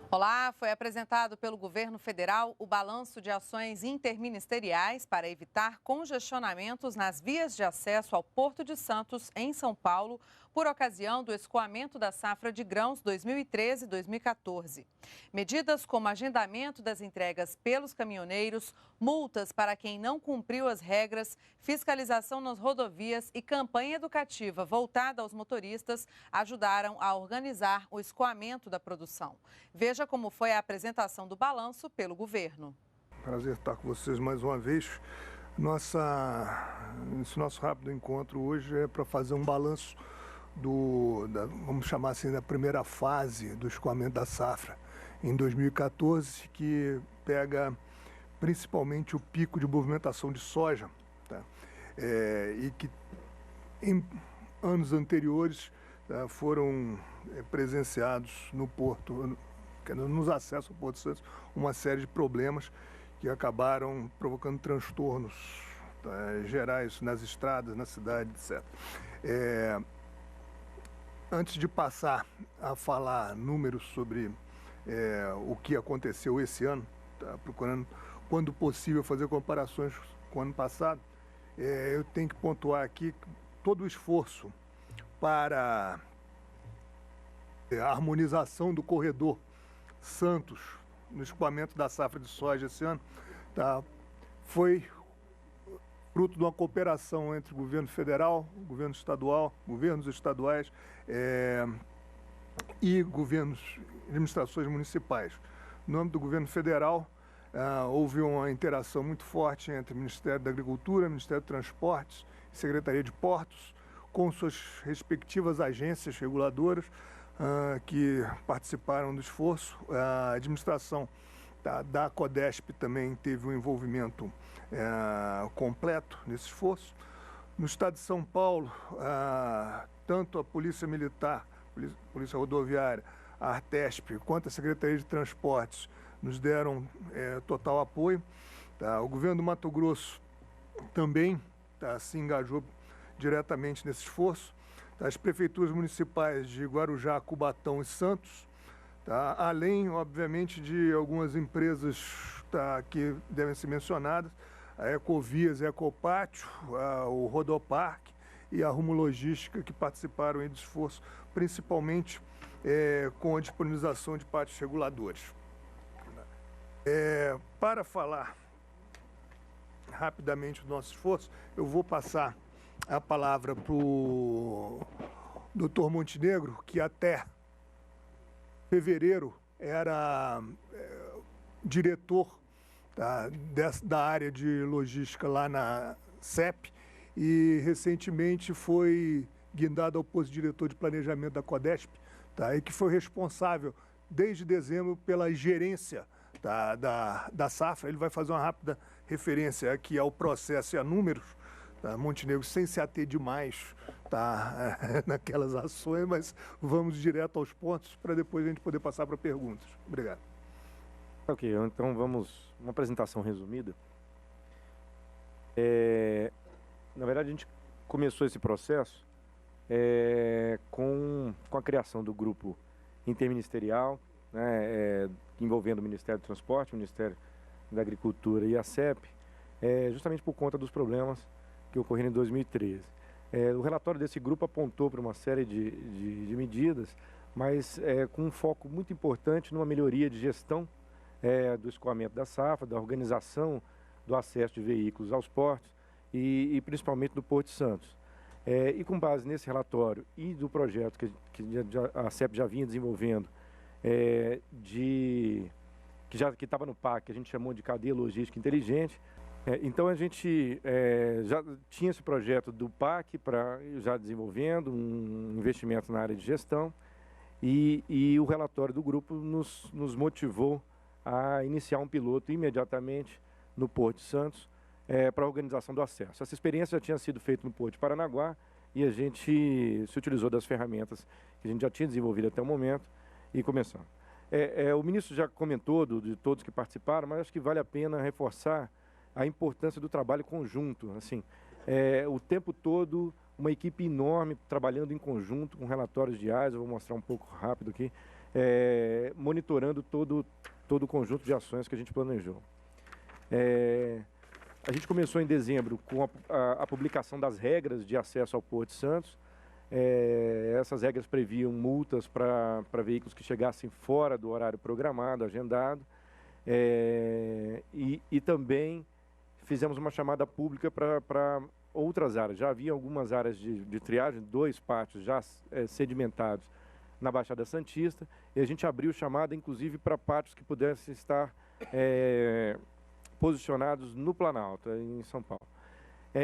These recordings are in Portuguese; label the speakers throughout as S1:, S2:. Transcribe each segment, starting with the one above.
S1: Olá, foi apresentado pelo governo federal o balanço de ações interministeriais para evitar congestionamentos nas vias de acesso ao Porto de Santos, em São Paulo, por ocasião do escoamento da safra de grãos 2013-2014. Medidas como agendamento das entregas pelos caminhoneiros, multas para quem não cumpriu as regras, fiscalização nas rodovias e campanha educativa voltada aos motoristas ajudaram a organizar o escoamento da produção. Veja como foi a apresentação do balanço pelo governo.
S2: Prazer estar com vocês mais uma vez. Esse nosso rápido encontro hoje é para fazer um balanço vamos chamar assim, da primeira fase do escoamento da safra em 2014, que pega principalmente o pico de movimentação de soja, tá? E que em anos anteriores foram presenciados no porto, nos acessos ao Porto de Santos, uma série de problemas que acabaram provocando transtornos gerais nas estradas, na cidade, etc. Antes de passar a falar números sobre o que aconteceu esse ano, procurando, quando possível, fazer comparações com o ano passado, eu tenho que pontuar aqui todo o esforço para a harmonização do corredor Santos no escoamento da safra de soja esse ano, foi fruto de uma cooperação entre o governo federal, o governo estadual, governos estaduais e administrações municipais. No âmbito do governo federal, houve uma interação muito forte entre o Ministério da Agricultura, Ministério do Transportes e Secretaria de Portos, com suas respectivas agências reguladoras que participaram do esforço. A administração da Codesp também teve um envolvimento completo nesse esforço. No estado de São Paulo, tanto a Polícia Militar, Polícia Rodoviária, a Artesp, quanto a Secretaria de Transportes nos deram total apoio. O governo do Mato Grosso também se engajou diretamente nesse esforço. As prefeituras municipais de Guarujá, Cubatão e Santos, além, obviamente, de algumas empresas que devem ser mencionadas, a Ecovias, a Ecopátio, o Rodoparque e a Rumo Logística, que participaram aí do esforço, principalmente com a disponibilização de pátios reguladores. Para falar rapidamente do nosso esforço, eu vou passar a palavra para o Dr. Montenegro, que até fevereiro era diretor da área de logística lá na CEP e recentemente foi guindado ao posto de diretor de planejamento da Codesp, e que foi responsável desde dezembro pela gerência da safra. Ele vai fazer uma rápida referência aqui ao processo e a números, Montenegro, sem se ater demais naquelas ações, mas vamos direto aos pontos para depois a gente poder passar para perguntas. Obrigado.
S3: Ok, então vamos, uma apresentação resumida. Na verdade, a gente começou esse processo com a criação do grupo interministerial, envolvendo o Ministério do Transporte, o Ministério da Agricultura e a CEP, justamente por conta dos problemas que ocorreram em 2013. O relatório desse grupo apontou para uma série de medidas, mas com um foco muito importante numa melhoria de gestão do escoamento da safra, da organização do acesso de veículos aos portos e principalmente do Porto de Santos. E com base nesse relatório e do projeto que a CEP já vinha desenvolvendo, que estava no PAC, que a gente chamou de Cadeia Logística Inteligente. Então a gente já tinha esse projeto do PAC já desenvolvendo um investimento na área de gestão e o relatório do grupo nos motivou a iniciar um piloto imediatamente no Porto de Santos para a organização do acesso. Essa experiência já tinha sido feita no Porto de Paranaguá e a gente se utilizou das ferramentas que a gente já tinha desenvolvido até o momento e começamos. O ministro já comentou de todos que participaram, mas acho que vale a pena reforçar a importância do trabalho conjunto. Assim, o tempo todo, uma equipe enorme trabalhando em conjunto, com relatórios diários, eu vou mostrar um pouco rápido aqui, monitorando todo o conjunto de ações que a gente planejou. A gente começou em dezembro com a publicação das regras de acesso ao Porto de Santos. Essas regras previam multas para veículos que chegassem fora do horário programado, agendado, e também fizemos uma chamada pública para outras áreas. Já havia algumas áreas de triagem, 2 pátios já sedimentados na Baixada Santista, e a gente abriu chamada, inclusive, para pátios que pudessem estar posicionados no Planalto, em São Paulo.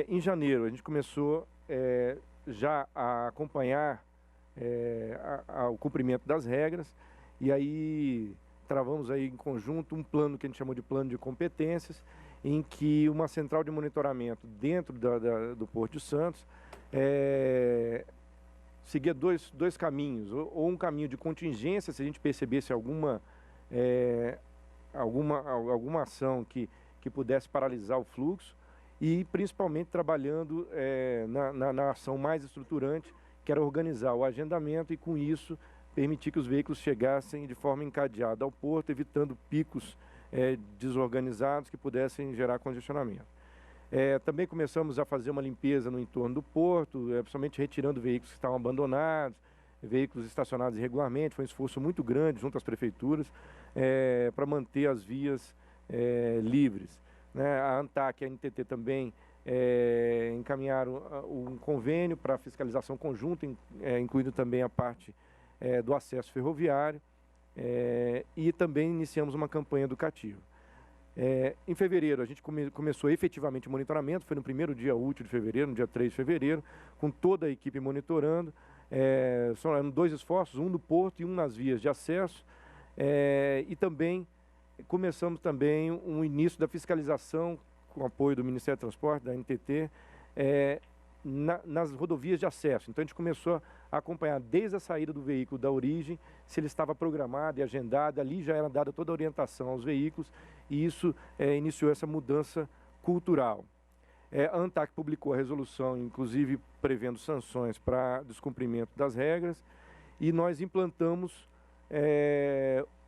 S3: Em janeiro, a gente começou já a acompanhar o cumprimento das regras, e aí travamos aí em conjunto um plano que a gente chamou de plano de competências, em que uma central de monitoramento dentro do Porto de Santos seguia dois caminhos, ou um caminho de contingência, se a gente percebesse alguma ação que pudesse paralisar o fluxo, e principalmente trabalhando na ação mais estruturante, que era organizar o agendamento e, com isso, permitir que os veículos chegassem de forma encadeada ao porto, evitando picos desorganizados que pudessem gerar congestionamento. Também começamos a fazer uma limpeza no entorno do porto, principalmente retirando veículos que estavam abandonados, veículos estacionados irregularmente. Foi um esforço muito grande junto às prefeituras para manter as vias livres. A ANTAC e a NTT também encaminharam um convênio para fiscalização conjunta, incluindo também a parte do acesso ferroviário, e também iniciamos uma campanha educativa. Em fevereiro, a gente começou efetivamente o monitoramento, foi no primeiro dia útil de fevereiro, no dia 3 de fevereiro, com toda a equipe monitorando. Eram 2 esforços, um no porto e um nas vias de acesso, e também começamos também um início da fiscalização, com apoio do Ministério do Transporte, da NTT, nas rodovias de acesso. Então a gente começou a acompanhar desde a saída do veículo da origem, se ele estava programado e agendado, ali já era dada toda a orientação aos veículos, e isso iniciou essa mudança cultural. A ANTAC publicou a resolução, inclusive prevendo sanções para descumprimento das regras, e nós implantamos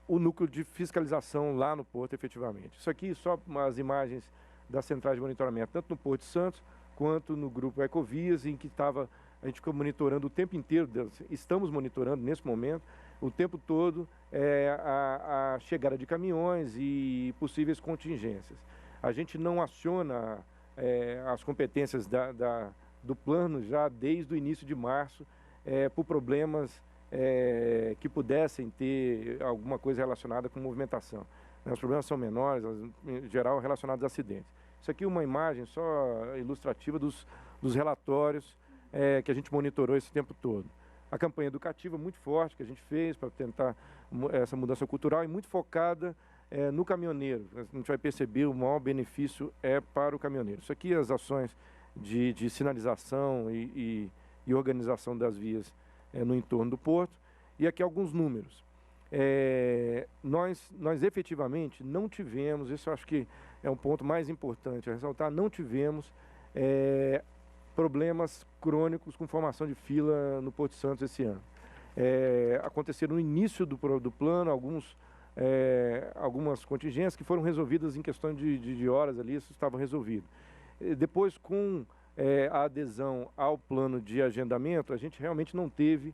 S3: o núcleo de fiscalização lá no porto, efetivamente. Isso aqui só as imagens das centrais de monitoramento, tanto no Porto de Santos quanto no grupo Ecovias, em que a gente ficou monitorando o tempo inteiro, estamos monitorando nesse momento, o tempo todo, a chegada de caminhões e possíveis contingências. A gente não aciona as competências do plano já desde o início de março, por problemas que pudessem ter alguma coisa relacionada com movimentação. Os problemas são menores, em geral relacionados a acidentes. Isso aqui é uma imagem só ilustrativa dos relatórios que a gente monitorou esse tempo todo. A campanha educativa muito forte que a gente fez para tentar essa mudança cultural e muito focada no caminhoneiro. A gente vai perceber o maior benefício para o caminhoneiro. Isso aqui é as ações de sinalização e organização das vias no entorno do porto. E aqui alguns números. Nós efetivamente não tivemos, isso eu acho que é um ponto mais importante a ressaltar, não tivemos problemas crônicos com formação de fila no Porto de Santos esse ano. Aconteceram no início do plano algumas contingências que foram resolvidas em questão de horas ali, isso estava resolvido. Depois, com a adesão ao plano de agendamento, a gente realmente não teve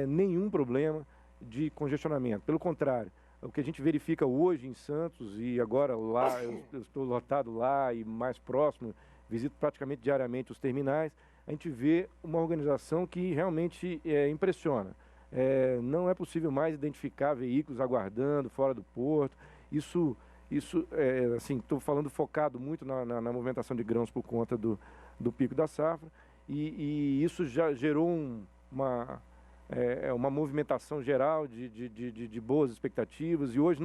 S3: nenhum problema de congestionamento. Pelo contrário, o que a gente verifica hoje em Santos, e agora lá, eu estou lotado lá e mais próximo, visito praticamente diariamente os terminais, a gente vê uma organização que realmente impressiona. Não é possível mais identificar veículos aguardando fora do porto. Isso assim, estou falando focado muito na movimentação de grãos por conta do pico da safra, e isso já gerou uma movimentação geral de boas expectativas, e hoje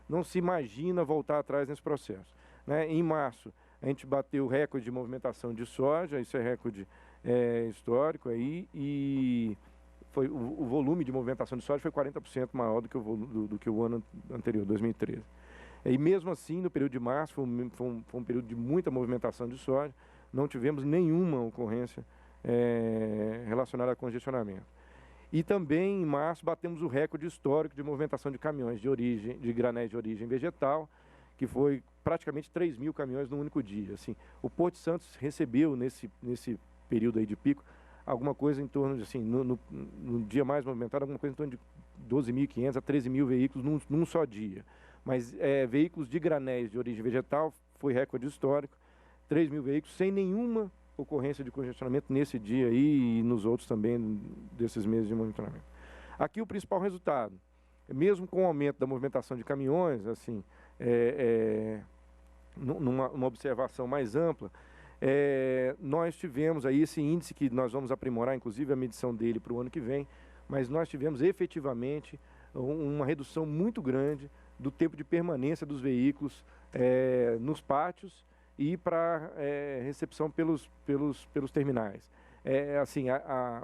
S3: não se imagina voltar atrás nesse processo. Em março, a gente bateu o recorde de movimentação de soja, isso é recorde histórico aí, e o volume de movimentação de soja foi 40% maior do que o ano anterior, 2013. E mesmo assim, no período de março, foi um período de muita movimentação de soja, não tivemos nenhuma ocorrência relacionada a congestionamento. E também, em março, batemos o recorde histórico de movimentação de caminhões de granéis de origem vegetal, que foi praticamente 3 mil caminhões num único dia. Assim, o Porto de Santos recebeu, nesse período aí de pico, alguma coisa em torno de, assim, no dia mais movimentado, alguma coisa em torno de 12.500 a 13 mil veículos num só dia. Mas veículos de granéis de origem vegetal foi recorde histórico, 3 mil veículos, sem nenhuma ocorrência de congestionamento nesse dia aí e nos outros também desses meses de monitoramento. Aqui o principal resultado, mesmo com o aumento da movimentação de caminhões, assim, numa observação mais ampla, nós tivemos aí esse índice que nós vamos aprimorar, inclusive a medição dele para o ano que vem, mas nós tivemos efetivamente uma redução muito grande do tempo de permanência dos veículos nos pátios e para recepção pelos terminais. Assim,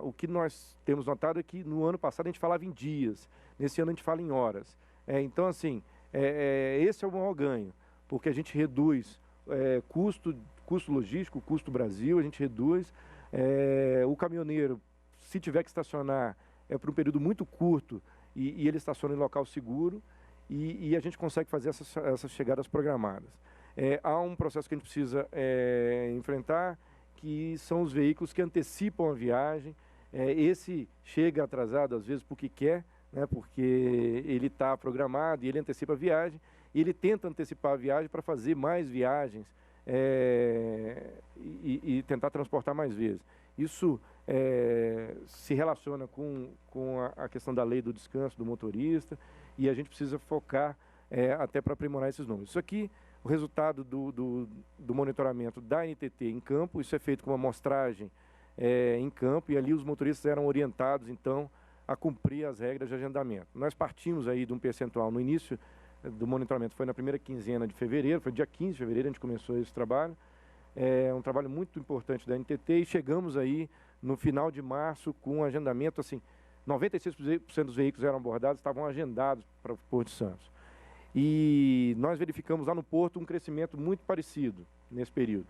S3: o que nós temos notado é que no ano passado a gente falava em dias, nesse ano a gente fala em horas. Então, assim, esse é o maior ganho, porque a gente reduz custo logístico, custo Brasil, a gente reduz. O caminhoneiro, se tiver que estacionar, por um período muito curto e ele estaciona em local seguro e a gente consegue fazer essas chegadas programadas. Há um processo que a gente precisa enfrentar, que são os veículos que antecipam a viagem. Esse chega atrasado, às vezes, porque quer, né, porque ele está programado e ele antecipa a viagem, e ele tenta antecipar a viagem para fazer mais viagens e tentar transportar mais vezes. Isso se relaciona com a questão da lei do descanso do motorista, e a gente precisa focar até para aprimorar esses números. Isso aqui, o resultado do monitoramento da NTT em campo, isso é feito com uma amostragem em campo, e ali os motoristas eram orientados, então, a cumprir as regras de agendamento. Nós partimos aí de um percentual no início do monitoramento, foi na primeira quinzena de fevereiro, foi dia 15 de fevereiro a gente começou esse trabalho. É um trabalho muito importante da NTT, e chegamos aí no final de março com um agendamento, assim, 96% dos veículos eram abordados, estavam agendados para o Porto de Santos. E nós verificamos lá no Porto um crescimento muito parecido nesse período.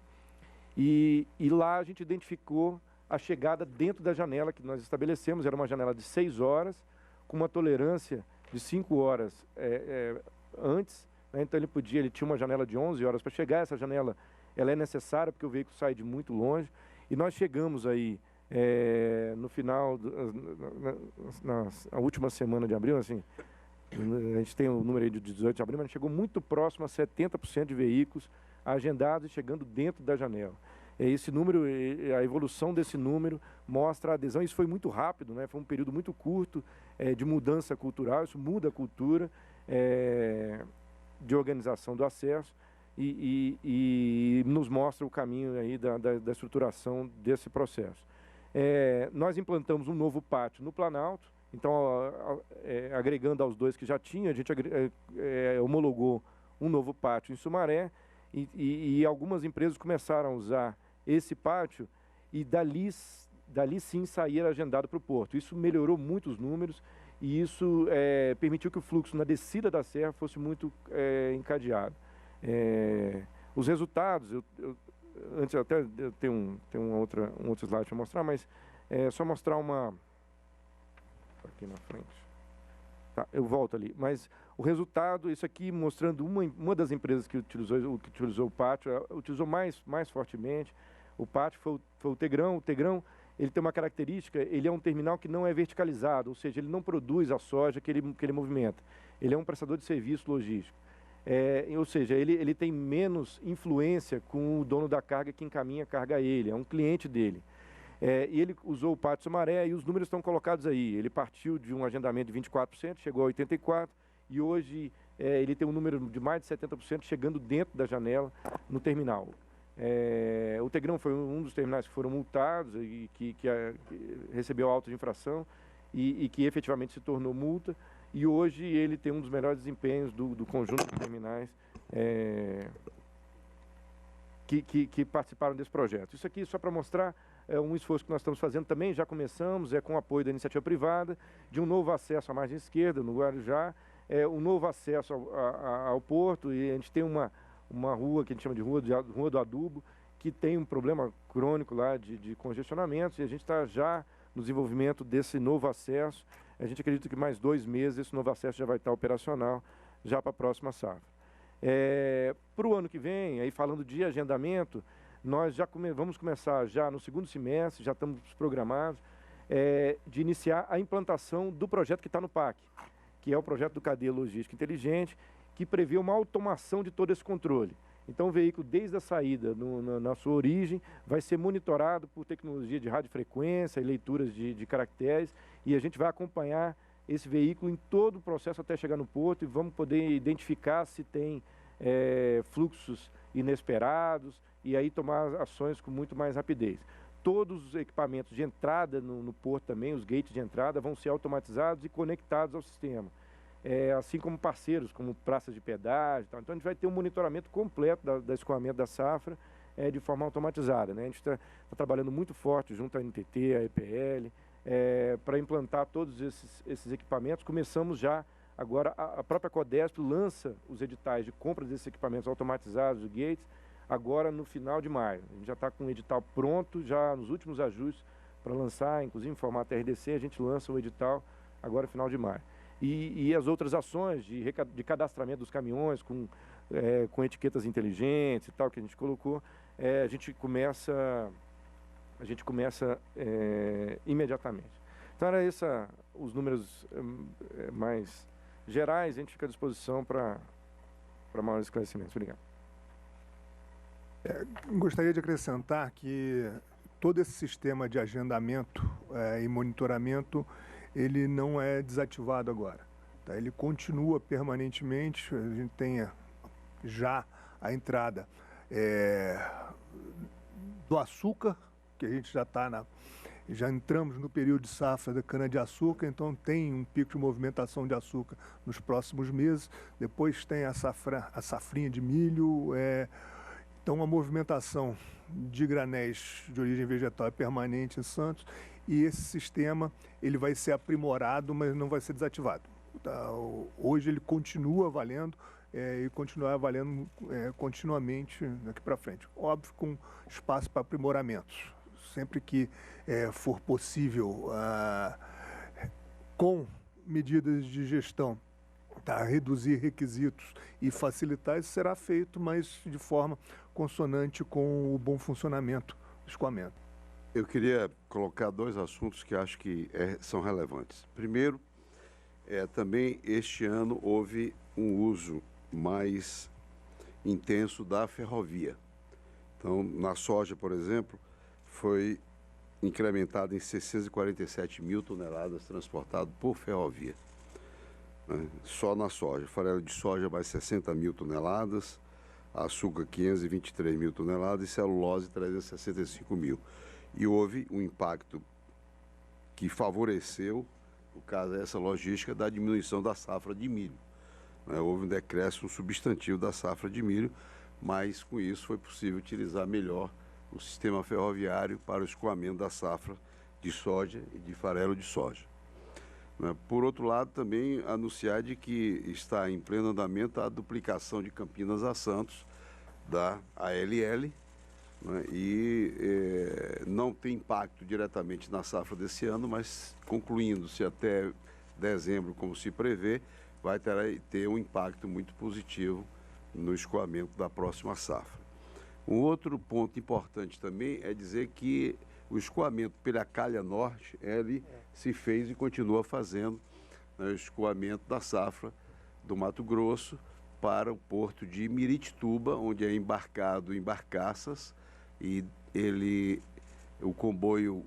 S3: E lá a gente identificou a chegada dentro da janela que nós estabelecemos, era uma janela de 6 horas, com uma tolerância de 5 horas antes, né? Então ele tinha uma janela de 11 horas para chegar. Essa janela ela é necessária porque o veículo sai de muito longe, e nós chegamos aí no final, na última semana de abril, assim, a gente tem o número aí de 18 de abril, mas chegou muito próximo a 70% de veículos agendados e chegando dentro da janela. Esse número, a evolução desse número mostra a adesão. Isso foi muito rápido, né? Foi um período muito curto de mudança cultural. Isso muda a cultura de organização do acesso e nos mostra o caminho aí da estruturação desse processo. Nós implantamos um novo pátio no Planalto. Então, agregando aos dois que já tinha, a gente homologou um novo pátio em Sumaré, e algumas empresas começaram a usar esse pátio, e dali sim sair agendado para o Porto. Isso melhorou muito os números, e isso permitiu que o fluxo na descida da serra fosse muito encadeado. Os resultados, antes até eu tenho um outro slide para mostrar, mas só mostrar aqui na frente. Tá, eu volto ali. Mas o resultado, isso aqui mostrando uma das empresas que utilizou o pátio, utilizou mais fortemente. O pátio foi o Tegrão. O Tegrão, ele tem uma característica, ele é um terminal que não é verticalizado, ou seja, ele não produz a soja que ele movimenta. Ele é um prestador de serviço logístico. Ou seja, ele tem menos influência com o dono da carga que encaminha a carga a ele, é um cliente dele. E ele usou o Pátio Sumaré, e os números estão colocados aí. Ele partiu de um agendamento de 24%, chegou a 84%, e hoje ele tem um número de mais de 70% chegando dentro da janela no terminal. O Tegrão foi um dos terminais que foram multados e que recebeu auto de infração e que efetivamente se tornou multa, e hoje ele tem um dos melhores desempenhos do conjunto de terminais que participaram desse projeto. Isso aqui só para mostrar um esforço que nós estamos fazendo também, já começamos, com o apoio da iniciativa privada, de um novo acesso à margem esquerda, no Guarujá, um novo acesso ao porto, e a gente tem uma rua que a gente chama de Rua do Adubo, que tem um problema crônico lá de congestionamentos, e a gente está já no desenvolvimento desse novo acesso. A gente acredita que mais 2 meses esse novo acesso já vai estar operacional, já para a próxima safra. Para o ano que vem, aí falando de agendamento, nós já vamos começar já no segundo semestre, já estamos programados, de iniciar a implantação do projeto que está no PAC, que é o projeto do Cadeia Logística Inteligente, que prevê uma automação de todo esse controle. Então, o veículo, desde a saída, na sua origem, vai ser monitorado por tecnologia de radiofrequência e leituras de caracteres, e a gente vai acompanhar esse veículo em todo o processo até chegar no porto, e vamos poder identificar se tem fluxos inesperados, e aí tomar ações com muito mais rapidez. Todos os equipamentos de entrada no porto também, os gates de entrada, vão ser automatizados e conectados ao sistema. Assim como parceiros, como praças de pedágio. Então a gente vai ter um monitoramento completo da escoamento da safra de forma automatizada, né? A gente está trabalhando muito forte junto à NTT, à EPL, para implantar todos esses equipamentos. Começamos já, agora a própria Codesp lança os editais de compra desses equipamentos automatizados, os gates, agora no final de maio. A gente já está com o edital pronto, já nos últimos ajustes para lançar, inclusive em formato RDC, a gente lança o edital agora no final de maio. E as outras ações de cadastramento dos caminhões com etiquetas inteligentes e tal que a gente colocou, a gente começa imediatamente. Então era os números mais gerais, a gente fica à disposição para maiores esclarecimentos. Obrigado.
S2: Gostaria de acrescentar que todo esse sistema de agendamento e monitoramento, ele não é desativado agora. Tá? Ele continua permanentemente, a gente tem já a entrada do açúcar, que a gente já entramos no período de safra da cana-de-açúcar, então tem um pico de movimentação de açúcar nos próximos meses, depois tem a safrinha de milho, então a movimentação de granéis de origem vegetal é permanente em Santos, e esse sistema ele vai ser aprimorado, mas não vai ser desativado. Tá? Hoje ele continua valendo e continuará valendo continuamente daqui para frente. Óbvio, com espaço para aprimoramentos. Sempre que for possível, com medidas de gestão, reduzir requisitos e facilitar, isso será feito, mas de forma consonante com o bom funcionamento do escoamento.
S4: Eu queria colocar 2 assuntos que acho que são relevantes. Primeiro, também este ano houve um uso mais intenso da ferrovia. Então, na soja, por exemplo, foi incrementado em 647 mil toneladas transportado por ferrovia. Né? Só na soja. Farelo de soja mais 60 mil toneladas, açúcar 523 mil toneladas e celulose 365 mil. E houve um impacto que favoreceu, no caso essa logística, da diminuição da safra de milho. Houve um decréscimo substantivo da safra de milho, mas com isso foi possível utilizar melhor o sistema ferroviário para o escoamento da safra de soja e de farelo de soja. Por outro lado, também anunciar de que está em pleno andamento a duplicação de Campinas a Santos da ALL, não tem impacto diretamente na safra desse ano, mas concluindo-se até dezembro, como se prevê, vai ter um impacto muito positivo no escoamento da próxima safra. Um outro ponto importante também é dizer que o escoamento pela Calha Norte, ele se fez e continua fazendo o escoamento da safra do Mato Grosso para o porto de Miritituba, onde é embarcado em barcaças, e o comboio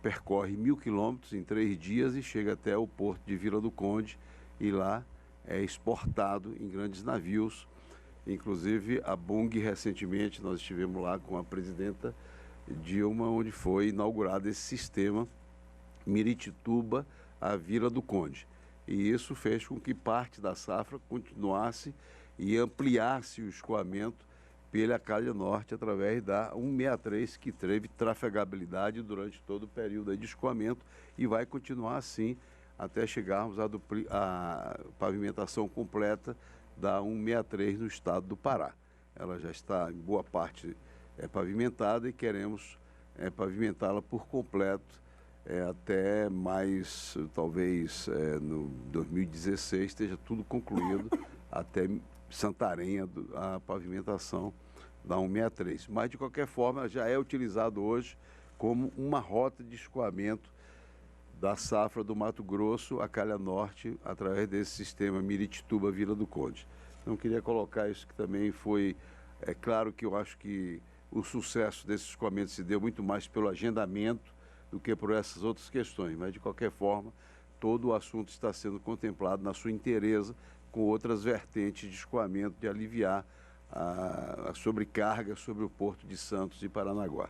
S4: percorre 1.000 quilômetros em 3 dias e chega até o porto de Vila do Conde, e lá é exportado em grandes navios. Inclusive a Bung, recentemente nós estivemos lá com a presidenta Dilma, onde foi inaugurado esse sistema Miritituba a Vila do Conde. E isso fez com que parte da safra continuasse e ampliasse o escoamento pela Calha Norte através da 163, que teve trafegabilidade durante todo o período de escoamento e vai continuar assim até chegarmos à pavimentação completa da 163 no estado do Pará. Ela já está em boa parte pavimentada e queremos pavimentá-la por completo até mais, talvez, no 2016 esteja tudo concluído até Santarém, a pavimentação da 163. Mas, de qualquer forma, já é utilizado hoje como uma rota de escoamento da safra do Mato Grosso a Calha Norte, através desse sistema Miritituba-Vila do Conde. Então, queria colocar isso que também foi... É claro que eu acho que o sucesso desse escoamento se deu muito mais pelo agendamento do que por essas outras questões, mas, de qualquer forma, todo o assunto está sendo contemplado na sua inteireza, com outras vertentes de escoamento, de aliviar a sobrecarga sobre o Porto de Santos e Paranaguá.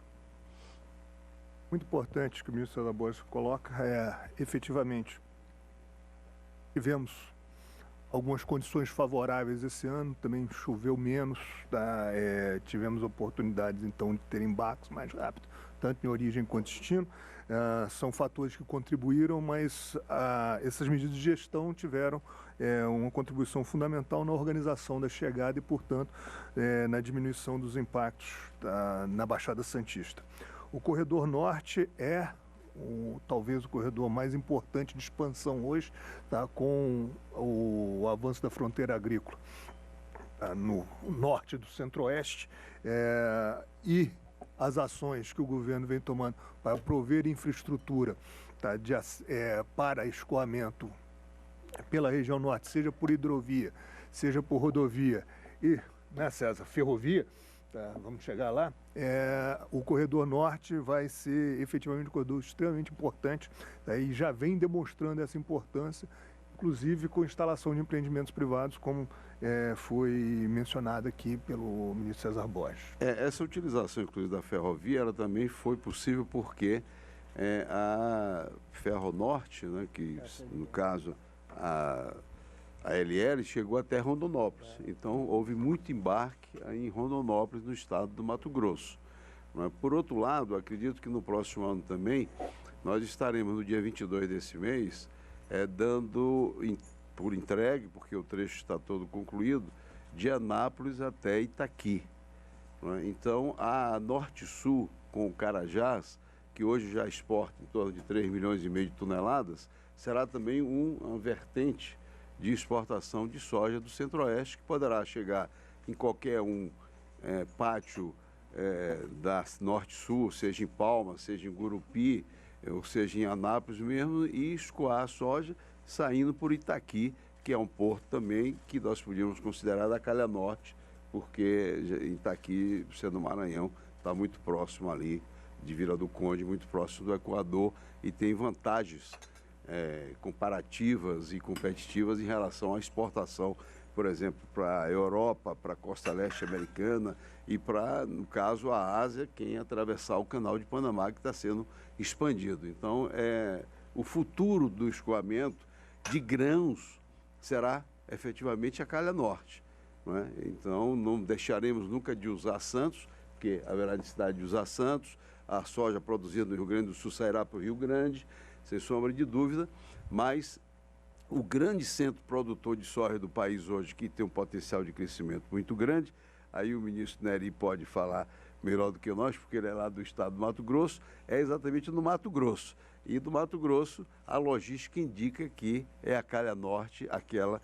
S2: Muito importante que o ministro César Borges coloca efetivamente, tivemos algumas condições favoráveis esse ano, também choveu menos, tivemos oportunidades então de ter embarques mais rápido, tanto em origem quanto destino. São fatores que contribuíram, mas essas medidas de gestão tiveram uma contribuição fundamental na organização da chegada e, portanto, na diminuição dos impactos na Baixada Santista. O corredor norte é talvez o corredor mais importante de expansão hoje, com o avanço da fronteira agrícola no norte do centro-oeste e as ações que o governo vem tomando para prover infraestrutura para escoamento pela região norte, seja por hidrovia, seja por rodovia e, né, César, ferrovia. Vamos chegar lá. O corredor norte vai ser efetivamente um corredor extremamente importante, e já vem demonstrando essa importância, inclusive com instalação de empreendimentos privados, como foi mencionado aqui pelo ministro César Borges.
S4: Essa utilização, inclusive, da ferrovia, ela também foi possível porque a Ferronorte, né, que no caso a LL chegou até Rondonópolis, então houve muito embarque em Rondonópolis, no estado do Mato Grosso. Por outro lado, acredito que no próximo ano também, nós estaremos no dia 22 desse mês, dando por entregue, porque o trecho está todo concluído, de Anápolis até Itaqui. Então, a Norte-Sul, com o Carajás, que hoje já exporta em torno de 3,5 milhões de toneladas, será também uma vertente de exportação de soja do Centro-Oeste, que poderá chegar em qualquer pátio da Norte-Sul, seja em Palmas, seja em Gurupi, ou seja em Anápolis mesmo, e escoar a soja saindo por Itaqui, que é um porto também que nós podíamos considerar da Calha Norte, porque Itaqui, sendo Maranhão, está muito próximo ali de Vila do Conde, muito próximo do Equador, e tem vantagens comparativas e competitivas em relação à exportação, por exemplo, para a Europa, para a costa leste americana e para, no caso, a Ásia, quem atravessar o Canal de Panamá, que está sendo expandido. Então, o futuro do escoamento de grãos será efetivamente a Calha Norte. Não é? Então, não deixaremos nunca de usar Santos, porque haverá necessidade de usar Santos, a soja produzida no Rio Grande do Sul sairá para o Rio Grande, sem sombra de dúvida, mas o grande centro produtor de soja do país hoje, que tem um potencial de crescimento muito grande, aí o ministro Nery pode falar melhor do que nós, porque ele é lá do estado do Mato Grosso, é exatamente no Mato Grosso. E do Mato Grosso, a logística indica que é a Calha Norte aquela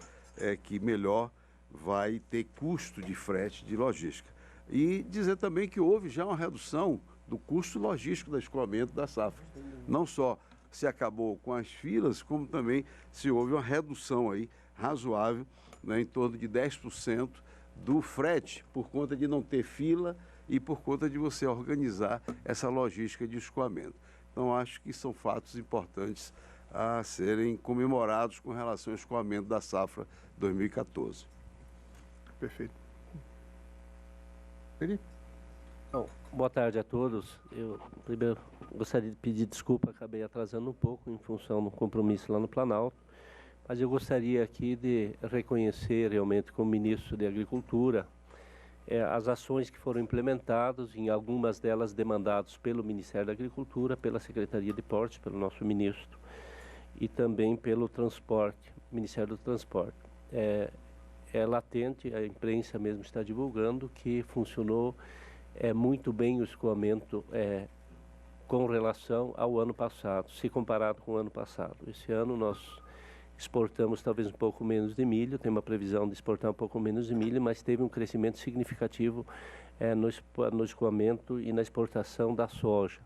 S4: que melhor vai ter custo de frete de logística. E dizer também que houve já uma redução do custo logístico do escoamento da safra. Não só se acabou com as filas, como também se houve uma redução aí razoável, né, em torno de 10% do frete, por conta de não ter fila e por conta de você organizar essa logística de escoamento. Então, acho que são fatos importantes a serem comemorados com relação ao escoamento da safra 2014.
S2: Perfeito.
S5: Bom, boa tarde a todos. Eu primeiro gostaria de pedir desculpa, acabei atrasando um pouco em função do compromisso lá no Planalto, mas eu gostaria aqui de reconhecer realmente como ministro de Agricultura as ações que foram implementadas, em algumas delas demandadas pelo Ministério da Agricultura, pela Secretaria de Portos, pelo nosso ministro, e também pelo Transporte, Ministério do Transporte. É latente, a imprensa mesmo está divulgando que funcionou muito bem o escoamento com relação ao ano passado, se comparado com o ano passado. Esse ano nós exportamos talvez um pouco menos de milho, tem uma previsão de exportar um pouco menos de milho, mas teve um crescimento significativo no escoamento e na exportação da soja.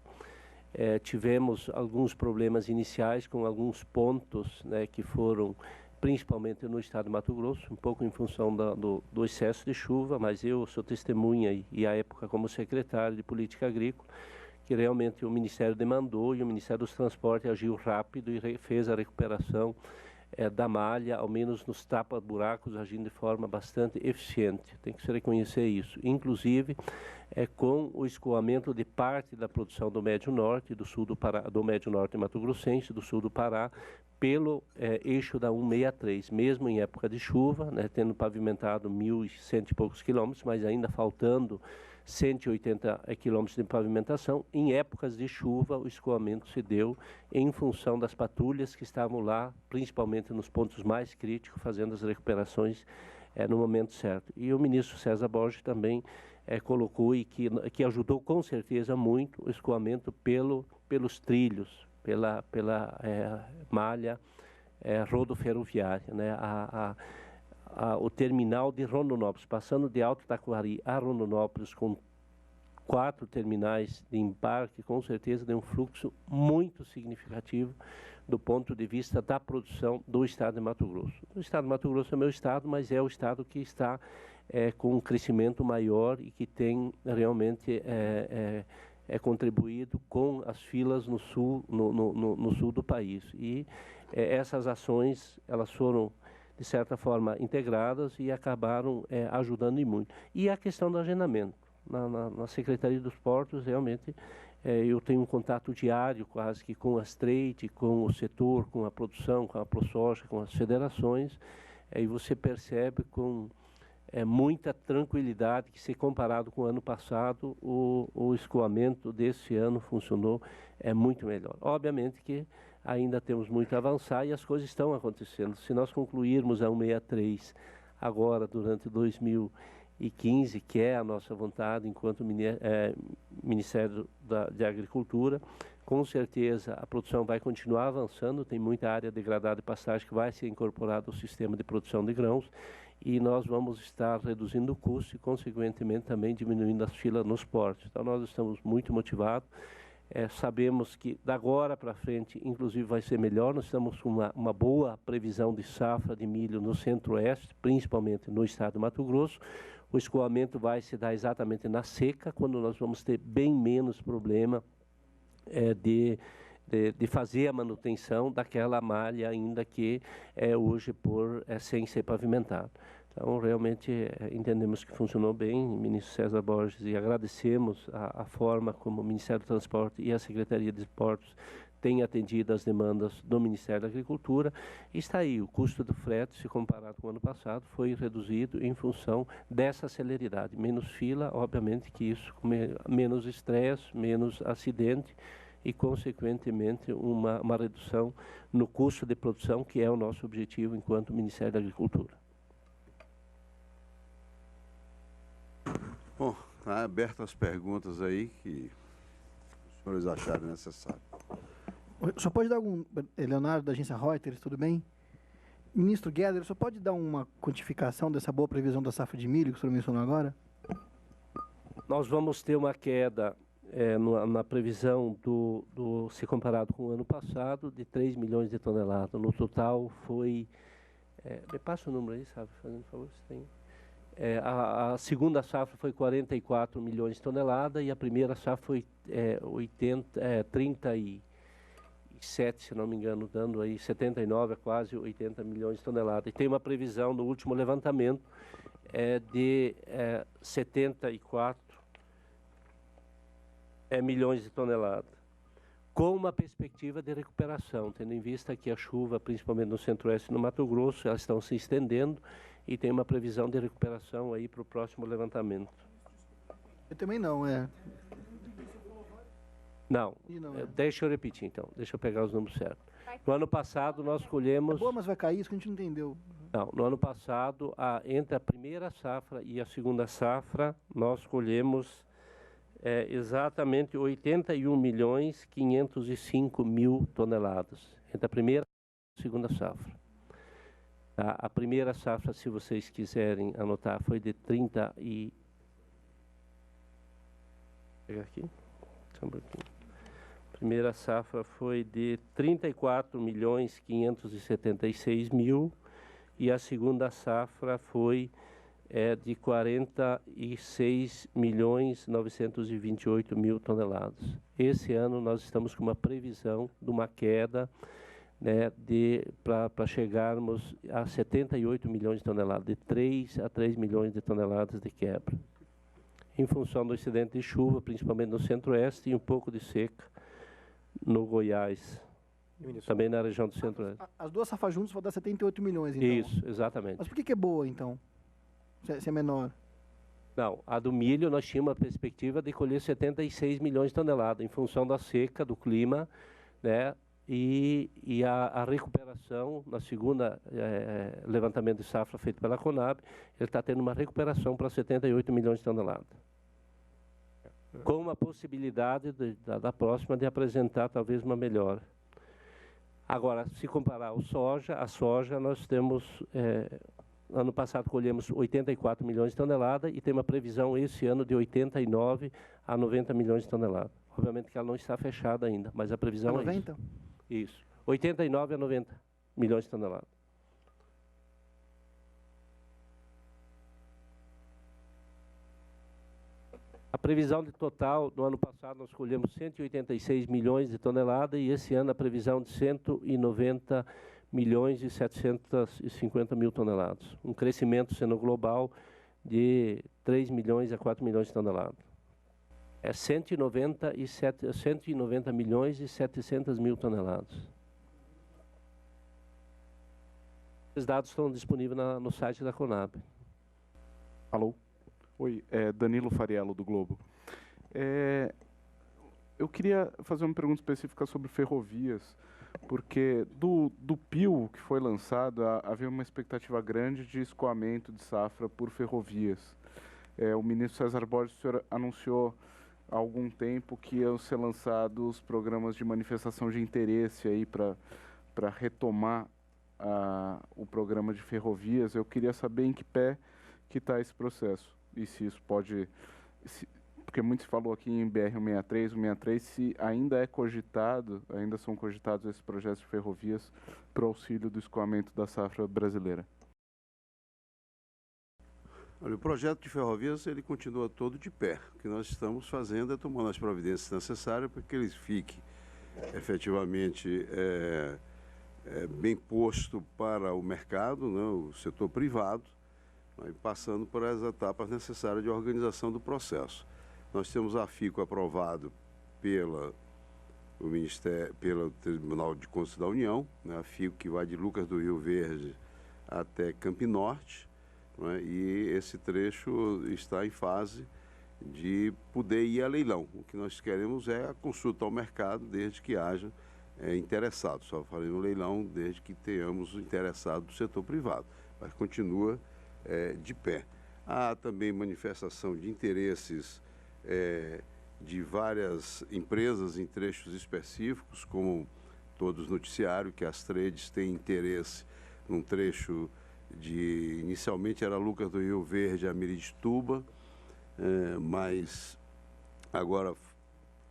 S5: Tivemos alguns problemas iniciais com alguns pontos, né, que foram principalmente no estado de Mato Grosso, um pouco em função do excesso de chuva, mas eu sou testemunha e à época como secretário de Política Agrícola, que realmente o Ministério demandou e o Ministério dos Transportes agiu rápido e fez a recuperação da malha, ao menos nos tapa-buracos, agindo de forma bastante eficiente. Tem que se reconhecer isso. Inclusive, com o escoamento de parte da produção do Médio Norte, do sul do Pará, do Médio Norte mato-grossense, do sul do Pará, pelo eixo da 163, mesmo em época de chuva, né, tendo pavimentado 1.100 e poucos quilômetros, mas ainda faltando 180 quilômetros de pavimentação. Em épocas de chuva, o escoamento se deu em função das patrulhas que estavam lá, principalmente nos pontos mais críticos, fazendo as recuperações no momento certo. E o ministro César Borges também colocou e que ajudou com certeza muito o escoamento pelos trilhos, pela malha rodoferroviária, né? O terminal de Rondonópolis, passando de Alto Taquari a Rondonópolis, com 4 terminais de embarque, com certeza deu um fluxo muito significativo do ponto de vista da produção do estado de Mato Grosso. O estado de Mato Grosso é meu estado, mas é o estado que está com um crescimento maior e que tem realmente contribuído com as filas no sul, no sul do país. E essas ações, elas foram de certa forma integradas e acabaram ajudando e muito. E a questão do agendamento. Na Secretaria dos Portos, realmente, eu tenho um contato diário quase que com as trade, com o setor, com a produção, com a ProSoja, com as federações, e você percebe com muita tranquilidade que, se comparado com o ano passado, o escoamento desse ano funcionou muito melhor. Obviamente que ainda temos muito a avançar e as coisas estão acontecendo. Se nós concluirmos a 163 agora, durante 2015, que é a nossa vontade enquanto Ministério da Agricultura, com certeza a produção vai continuar avançando, tem muita área degradada de pastagem que vai ser incorporada ao sistema de produção de grãos e nós vamos estar reduzindo o custo e, consequentemente, também diminuindo as filas nos portos. Então, nós estamos muito motivados. Sabemos que da agora para frente, inclusive, vai ser melhor. Nós estamos com uma boa previsão de safra de milho no centro-oeste, principalmente no estado de Mato Grosso. O escoamento vai se dar exatamente na seca, quando nós vamos ter bem menos problema de fazer a manutenção daquela malha ainda que hoje sem ser pavimentado. Então, realmente, entendemos que funcionou bem, ministro César Borges, e agradecemos a forma como o Ministério do Transporte e a Secretaria de Portos têm atendido as demandas do Ministério da Agricultura. E está aí, o custo do frete, se comparado com o ano passado, foi reduzido em função dessa celeridade. Menos fila, obviamente que isso, menos estresse, menos acidente, e, consequentemente, uma redução no custo de produção, que é o nosso objetivo enquanto Ministério da Agricultura.
S4: Bom, está aberto as perguntas aí que os senhores acharem necessário.
S6: Só pode dar Leonardo, da agência Reuters, tudo bem? Ministro Guedes, só pode dar uma quantificação dessa boa previsão da safra de milho que o senhor mencionou agora?
S5: Nós vamos ter uma queda na previsão se comparado com o ano passado, de 3 milhões de toneladas. No total foi... me passa o número aí, sabe? Fazendo favor, se tem... a segunda safra foi 44 milhões de toneladas e a primeira safra foi 37, se não me engano, dando aí 79 a quase 80 milhões de toneladas. E tem uma previsão no último levantamento de 74 milhões de toneladas, com uma perspectiva de recuperação, tendo em vista que a chuva, principalmente no centro-oeste e no Mato Grosso, elas estão se estendendo e tem uma previsão de recuperação aí para o próximo levantamento.
S6: Eu também não,
S5: Não, deixa eu repetir então, deixa eu pegar os números certos. No ano passado nós colhemos...
S6: boa, mas vai cair, isso que a gente não entendeu.
S5: Não, no ano passado, entre a primeira safra e a segunda safra, nós colhemos é exatamente 81.505.000 toneladas, entre a primeira e a segunda safra. Tá? A primeira safra, se vocês quiserem anotar, foi de 30 e... Pega aqui. A primeira safra foi de 34.576.000 e a segunda safra foi de 46.928.000 toneladas. Esse ano nós estamos com uma previsão de uma queda, né, para chegarmos a 78 milhões de toneladas, de 3 a 3 milhões de toneladas de quebra. Em função do excedente de chuva, principalmente no centro-oeste, e um pouco de seca no Goiás, também na região do centro-oeste.
S6: As duas safras juntas vão dar 78 milhões, então.
S5: Isso, exatamente.
S6: Mas por que é boa, então? Se é menor?
S5: Não, a do milho nós tínhamos a perspectiva de colher 76 milhões de toneladas, em função da seca, do clima, né? E a recuperação, na segunda levantamento de safra feito pela Conab, ele está tendo uma recuperação para 78 milhões de toneladas. Com uma possibilidade da próxima de apresentar talvez uma melhora. Agora, se comparar a soja nós temos, ano passado colhemos 84 milhões de toneladas e tem uma previsão esse ano de 89 a 90 milhões de toneladas. Obviamente que ela não está fechada ainda, mas a previsão é
S6: 90?
S5: Isso. 89 a 90 milhões de toneladas. A previsão de total, no ano passado nós colhemos 186 milhões de toneladas e esse ano a previsão de 190 milhões e 750 mil toneladas. Um crescimento sendo global de 3 milhões a 4 milhões de toneladas. É 190 milhões e 700 mil toneladas. Esses dados estão disponíveis no site da Conab.
S7: Alô? Oi, Danilo Fariello, do Globo. Eu queria fazer uma pergunta específica sobre ferrovias, porque do PIL que foi lançado, havia uma expectativa grande de escoamento de safra por ferrovias. O ministro César Borges, o senhor anunciou há algum tempo que iam ser lançados programas de manifestação de interesse aí para retomar o programa de ferrovias. Eu queria saber em que pé que está esse processo e se isso pode... porque muito se falou aqui em BR-163, 163, se ainda ainda são cogitados esses projetos de ferrovias para o auxílio do escoamento da safra brasileira.
S4: Olha, o projeto de ferrovias ele continua todo de pé. O que nós estamos fazendo é tomando as providências necessárias para que ele fique efetivamente bem posto para o mercado, né, o setor privado, né, passando por as etapas necessárias de organização do processo. Nós temos a FICO aprovado pelo Tribunal de Contas da União, né, a FICO que vai de Lucas do Rio Verde até Campinorte, né, e esse trecho está em fase de poder ir a leilão. O que nós queremos é a consulta ao mercado desde que haja interessado. Só faremos leilão desde que tenhamos o interessado do setor privado, mas continua de pé. Há também manifestação de interesses de várias empresas em trechos específicos, como todos os noticiários, que as trades têm interesse num trecho inicialmente era Lucas do Rio Verde a Miritituba, mas agora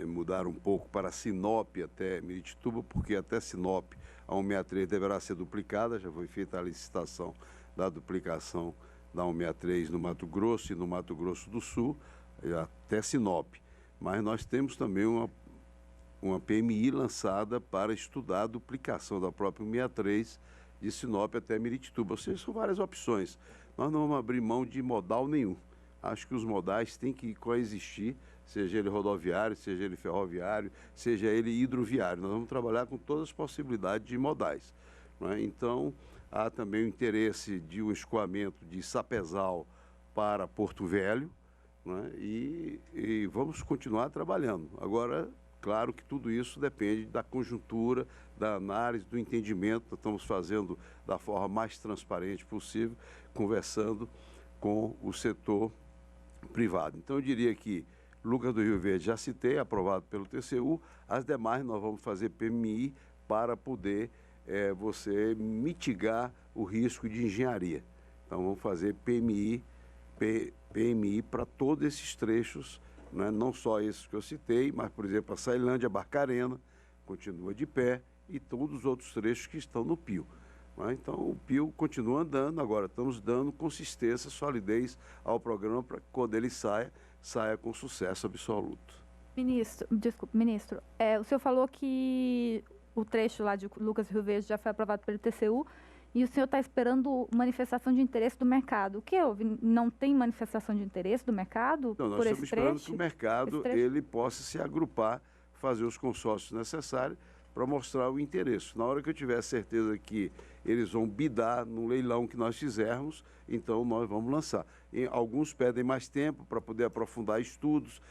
S4: mudaram um pouco para Sinop até Miritituba, porque até Sinop a 163 deverá ser duplicada, já foi feita a licitação da duplicação da 163 no Mato Grosso e no Mato Grosso do Sul, até Sinop. Mas nós temos também uma PMI lançada para estudar a duplicação da própria 163 de Sinop até Miritituba. Ou seja, são várias opções. Nós não vamos abrir mão de modal nenhum. Acho que os modais têm que coexistir, seja ele rodoviário, seja ele ferroviário, seja ele hidroviário. Nós vamos trabalhar com todas as possibilidades de modais, não é? Então, há também o interesse de um escoamento de Sapezal para Porto Velho, não é? E vamos continuar trabalhando. Agora, claro que tudo isso depende da conjuntura, da análise, do entendimento. Nós estamos fazendo da forma mais transparente possível, conversando com o setor privado. Então, eu diria que Lucas do Rio Verde já citei, aprovado pelo TCU. As demais nós vamos fazer PMI para poder você mitigar o risco de engenharia. Então vamos fazer PMI para todos esses trechos, né? Não só esses que eu citei, mas, por exemplo, a Ceilândia, Barcarena, continua de pé, e todos os outros trechos que estão no PIO. Né? Então o PIO continua andando, agora estamos dando consistência, solidez ao programa para que quando ele saia com sucesso absoluto.
S8: Ministro, o senhor falou que o trecho lá de Lucas do Rio Verde já foi aprovado pelo TCU e o senhor está esperando manifestação de interesse do mercado. O que houve? Não tem manifestação de interesse do mercado por esse trecho? Não, nós estamos esperando que o mercado ele possa se agrupar, fazer os consórcios necessários para mostrar o interesse. Na hora que eu tiver certeza que eles vão bidar no leilão que nós fizermos, então nós vamos lançar. E alguns pedem mais tempo para poder aprofundar estudos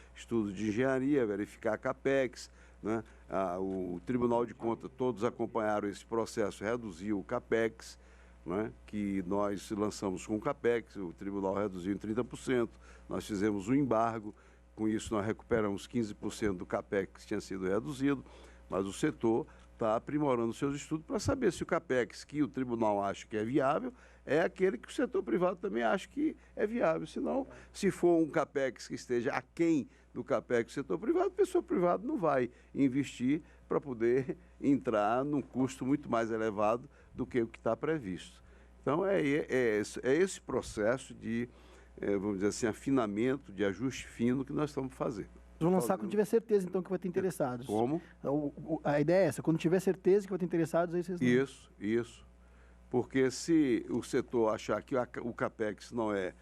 S8: de engenharia, verificar a CAPEX, né? O Tribunal de Contas, todos acompanharam esse processo, reduziu o CAPEX, né? Que nós lançamos com o CAPEX, o Tribunal reduziu em 30%, nós fizemos um embargo, com isso nós recuperamos 15% do CAPEX que tinha sido reduzido, mas o setor está aprimorando seus estudos para saber se o CAPEX que o tribunal acha que é viável é aquele que o setor privado também acha que é viável. Senão, se for um CAPEX que esteja aquém do CAPEX do setor privado, o setor privado não vai investir para poder entrar num custo muito mais elevado do que o que está previsto. Então, é esse processo de, vamos dizer assim, afinamento, de ajuste fino que nós estamos fazendo.
S6: Vão lançar quando tiver certeza, então, que vai ter interessados.
S4: Como?
S6: A ideia é essa, quando tiver certeza que vai ter interessados, aí vocês...
S4: Isso. Porque se o setor achar que o CAPEX não é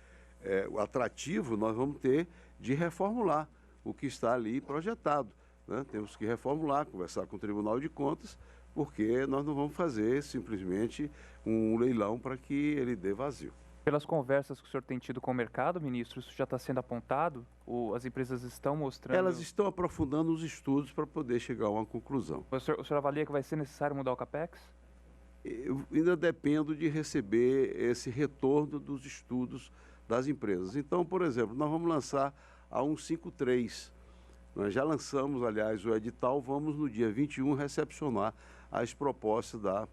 S4: atrativo, nós vamos ter de reformular o que está ali projetado. Né? Temos que reformular, conversar com o Tribunal de Contas, porque nós não vamos fazer simplesmente um leilão para que ele dê vazio.
S9: Pelas conversas que o senhor tem tido com o mercado, ministro, isso já está sendo apontado? As empresas estão mostrando... Elas
S4: estão aprofundando os estudos para poder chegar a uma conclusão.
S9: O senhor avalia que vai ser necessário mudar o CAPEX?
S4: Eu ainda dependo de receber esse retorno dos estudos das empresas. Então, por exemplo, nós vamos lançar a 153. Nós já lançamos, aliás, o edital, vamos no dia 21 recepcionar as propostas da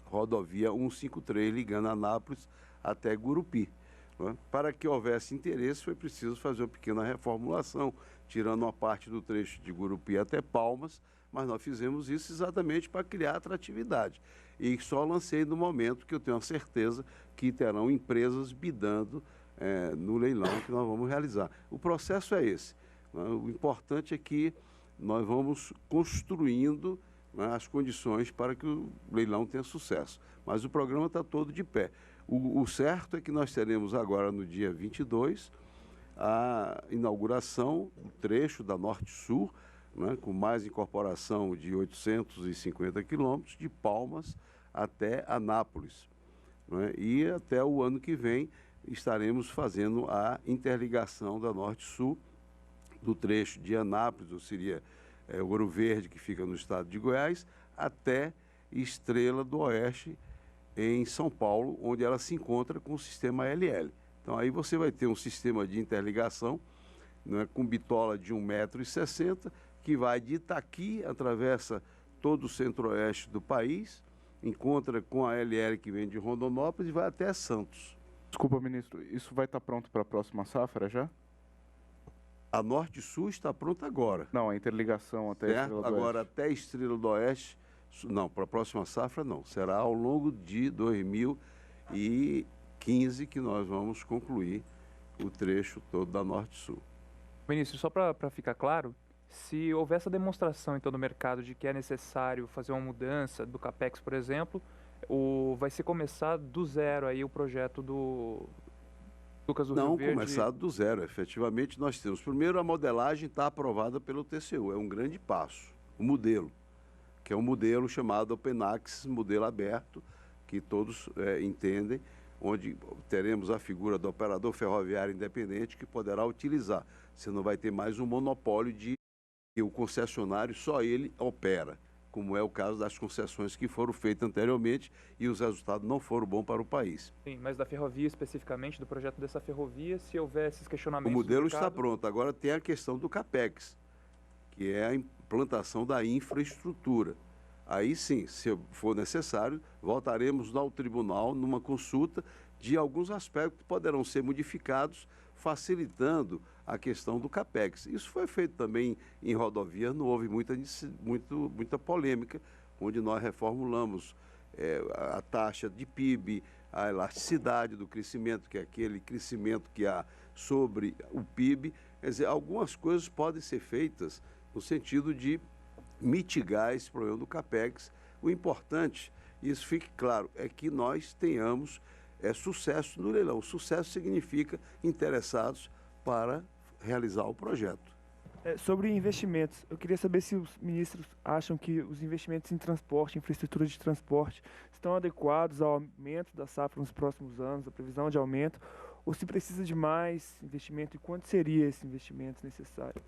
S4: rodovia 153, ligando Anápolis até Gurupi. Né? Para que houvesse interesse, foi preciso fazer uma pequena reformulação, tirando uma parte do trecho de Gurupi até Palmas, mas nós fizemos isso exatamente para criar atratividade. E só lancei no momento que eu tenho a certeza que terão empresas bidando no leilão que nós vamos realizar. O processo é esse. Né? O importante é que nós vamos construindo, né, as condições para que o leilão tenha sucesso. Mas o programa está todo de pé. O certo é que nós teremos agora, no dia 22, a inauguração do trecho da Norte-Sul, né, com mais incorporação de 850 quilômetros, de Palmas até Anápolis. Né, e até o ano que vem estaremos fazendo a interligação da Norte-Sul, do trecho de Anápolis, ou seria Ouro Verde, que fica no estado de Goiás, até Estrela do Oeste, em São Paulo, onde ela se encontra com o sistema ALL. Então aí você vai ter um sistema de interligação, né, com bitola de 1,60 m, que vai de Itaqui, atravessa todo o centro-oeste do país, encontra com a ALL que vem de Rondonópolis e vai até Santos.
S7: Desculpa, ministro, isso vai estar pronto para a próxima safra já?
S4: A Norte-Sul está pronta agora.
S7: Não, a interligação até Estrela do Oeste.
S4: Agora até Estrela do Oeste, não, para a próxima safra não. Será ao longo de 2015 que nós vamos concluir o trecho todo da Norte-Sul.
S9: Ministro, só para ficar claro, se houver essa demonstração então no mercado de que é necessário fazer uma mudança do CAPEX, por exemplo, vai ser começar do zero aí o projeto do Lucas do Rio Verde?
S4: Não, começado do zero. Efetivamente, nós temos. Primeiro, a modelagem está aprovada pelo TCU. É um grande passo. O modelo, que é um modelo chamado OpenAxis, modelo aberto, que todos entendem, onde teremos a figura do operador ferroviário independente que poderá utilizar. Você não vai ter mais um monopólio de que o concessionário só ele opera. como é o caso das concessões que foram feitas anteriormente e os resultados não foram bons para o país.
S9: Sim, mas da ferrovia especificamente, do projeto dessa ferrovia, se houver esses questionamentos...
S4: O modelo
S9: do mercado...
S4: está pronto, agora tem a questão do CAPEX, que é a implantação da infraestrutura. Aí sim, se for necessário, voltaremos ao tribunal numa consulta de alguns aspectos que poderão ser modificados, facilitando a questão do CAPEX. Isso foi feito também em rodovias, não houve muita polêmica, onde nós reformulamos a taxa de PIB, a elasticidade do crescimento, que é aquele crescimento que há sobre o PIB. Quer dizer, algumas coisas podem ser feitas no sentido de mitigar esse problema do CAPEX. O importante, isso fique claro, é que nós tenhamos sucesso no leilão. O sucesso significa interessados para realizar o projeto.
S10: Sobre investimentos, eu queria saber se os ministros acham que os investimentos em transporte, infraestrutura de transporte, estão adequados ao aumento da safra nos próximos anos, a previsão de aumento, ou se precisa de mais investimento e quanto seria esse investimento necessário?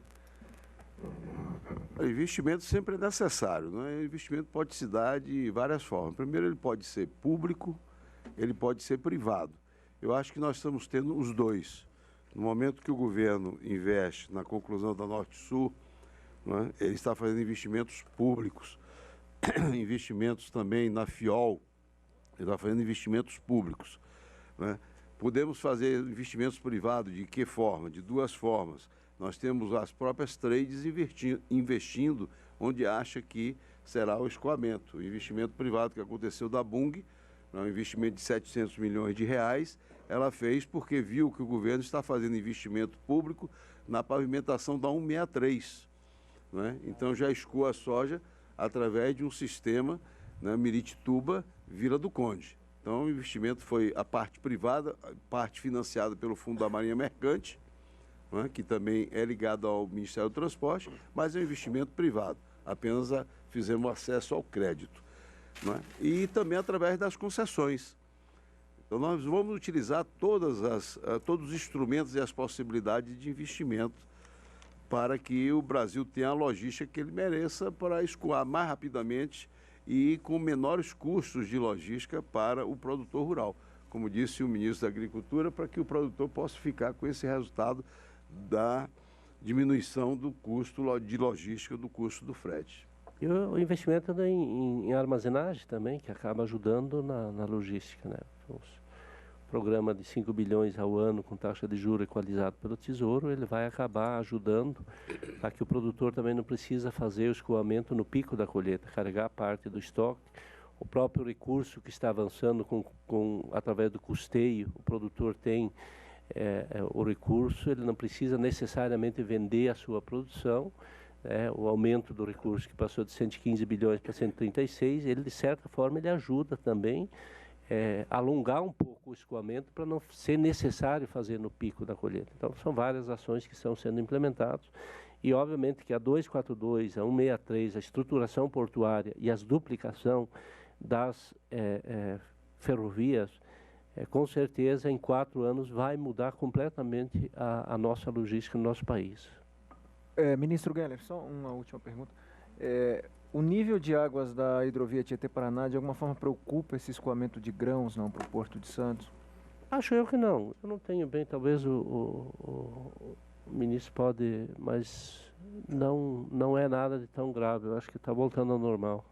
S4: O investimento sempre é necessário, não é? O investimento pode se dar de várias formas. Primeiro, ele pode ser público, ele pode ser privado. Eu acho que nós estamos tendo os dois. No momento que o governo investe na conclusão da Norte-Sul, não é? Ele está fazendo investimentos públicos, investimentos também na FIOL, ele está fazendo investimentos públicos. Não é? Podemos fazer investimentos privados de que forma? De duas formas. Nós temos as próprias trades investindo onde acha que será o escoamento. O investimento privado que aconteceu da Bung, um investimento de 700 milhões de reais, ela fez porque viu que o governo está fazendo investimento público na pavimentação da 163. Né? Então já escoa a soja através de um sistema, né, Miritituba, Vila do Conde. Então o investimento foi a parte privada, a parte financiada pelo Fundo da Marinha Mercante, né, que também é ligado ao Ministério do Transporte, mas é um investimento privado. Apenas fizemos acesso ao crédito. Né? E também através das concessões. Então, nós vamos utilizar todos os instrumentos e as possibilidades de investimento para que o Brasil tenha a logística que ele mereça para escoar mais rapidamente e com menores custos de logística para o produtor rural. Como disse o ministro da Agricultura, para que o produtor possa ficar com esse resultado da diminuição do custo de logística, do custo do frete.
S5: E o investimento em armazenagem também, que acaba ajudando na logística, né? O programa de 5 bilhões ao ano com taxa de juros equalizado pelo Tesouro, ele vai acabar ajudando a que o produtor também não precisa fazer o escoamento no pico da colheita, carregar parte do estoque. O próprio recurso que está avançando através do custeio, o produtor tem o recurso, ele não precisa necessariamente vender a sua produção. O aumento do recurso que passou de 115 bilhões para 136, ele de certa forma ele ajuda também a alongar um pouco o escoamento para não ser necessário fazer no pico da colheita. Então são várias ações que estão sendo implementadas e obviamente que a 242, a 163, a estruturação portuária e a duplicação das ferrovias, com certeza em 4 anos vai mudar completamente a nossa logística no nosso país.
S10: Ministro Geller, só uma última pergunta. O nível de águas da hidrovia Tietê-Paraná de alguma forma preocupa esse escoamento de grãos para o Porto de Santos?
S5: Acho eu que não. Eu não tenho bem, talvez o ministro pode, mas não é nada de tão grave. Eu acho que está voltando ao normal.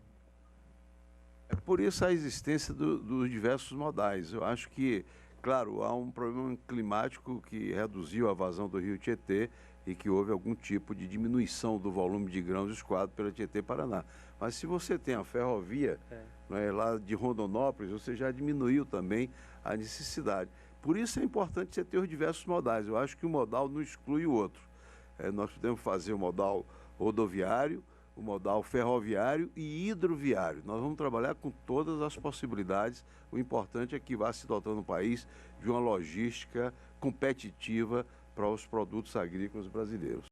S4: É por isso a existência dos diversos modais. Eu acho que, claro, há um problema climático que reduziu a vazão do rio Tietê e que houve algum tipo de diminuição do volume de grãos escoado pela Tietê-Paraná. Mas se você tem a ferrovia lá de Rondonópolis, você já diminuiu também a necessidade. Por isso é importante você ter os diversos modais. Eu acho que um modal não exclui o outro. Nós podemos fazer o modal rodoviário, o modal ferroviário e hidroviário. Nós vamos trabalhar com todas as possibilidades. O importante é que vá se dotando o país de uma logística competitiva para os produtos agrícolas brasileiros.